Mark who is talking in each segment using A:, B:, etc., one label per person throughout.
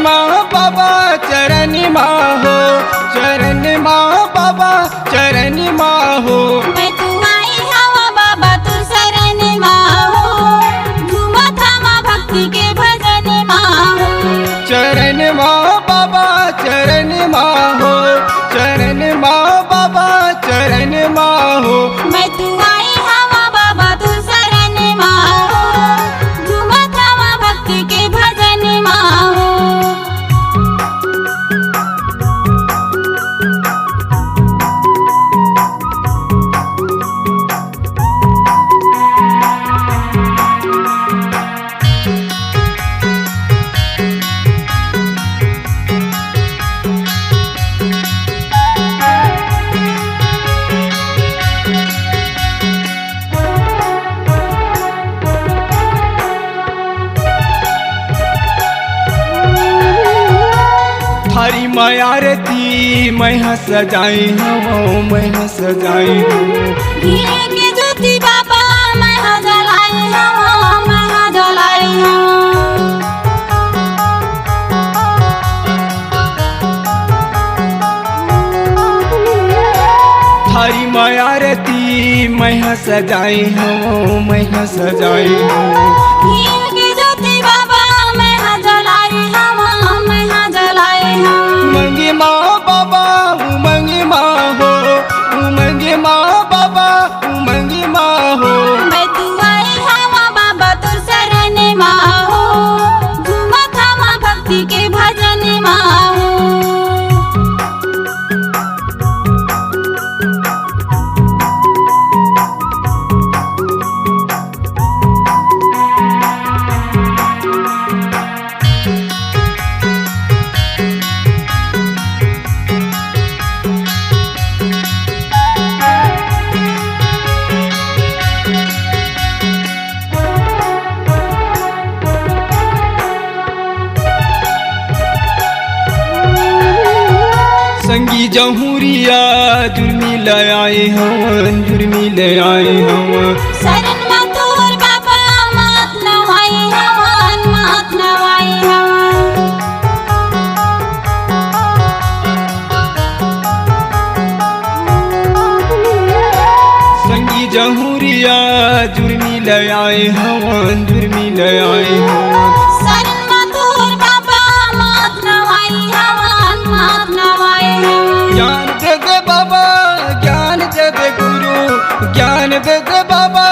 A: माँ बाबा चरण माँ हो, चरण माँ बाबा चरण माँ हो।
B: मैं तू आई हवा बाबा तू शरण माँ हो, झूमत हवा भक्ति के भजन माँ हो।
A: चरण माँ बाबा चरण माँ हो, चरण माँ बाबा चरण माँ हो।
B: मैं तू आई हवा बाबा तू शरण माँ हो, झूमत हवा भक्ति के भजन माँ हो।
A: थारी मायारती मैं हंस सजाई हूँ, मैं हंस सजाई हूँ।
B: घिये के ज्योति बाबा मैं हाँ जलाई हूँ, मैं हाँ जलाई हूँ।
A: थारी मायारती मैं हंस सजाई हूँ, मैं हंस सजाई हूँ।
B: घिये के ज्योति बाबा मैं हाँ जलाई हूँ, मैं हाँ जलाई हूँ।
A: उमंगी माँ बाबा उमंगी माँ हो, उमंगी माँ बाबा उमंगी माँ हो।
B: मैं तू आई हवा बाबा तू शरण माँ हो, झूमत हवा भक्ति के भजन माँ हो।
A: संगी जहूरिया जुर्मी ले आए हवन, जुर्मी ले आए हवन।
B: शरण मथुर बाबा मात नवाई हवन, मात नवाई हवन।
A: संगी जहूरिया जुर्मी ले आए हवन, जुर्मी ले आए हवन।
B: शरण मथुर बाबा मात नवाई हवन, मात नवाई हवन।
A: ज्ञान दे दे बाबा ज्ञान दे दे गुरु, ज्ञान दे दे बाबा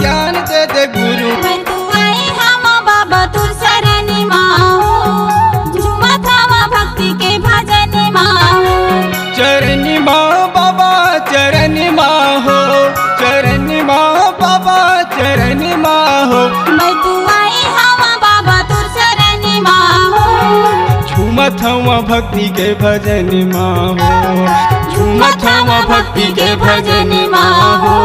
A: ज्ञान दे दे गुरु।
B: मैं तू आई हवा बाबा तू शरण माँ हो, झूमत हवा भक्ति के भजन माँ हो।
A: चरण माँ बाबा चरण माँ हो, चरण माँ बाबा चरण माँ हो।
B: मैं तू आई हवा बाबा तू शरण माँ हो,
A: झूमत हवा भक्ति के भजन माँ हो, झूमत हवा भक्ति के भजन माँ हो,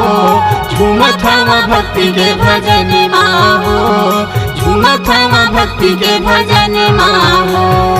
A: झूमत हवा भक्ति के भजन माँ हो, झूमत हवा भक्ति के भजन माँ हो।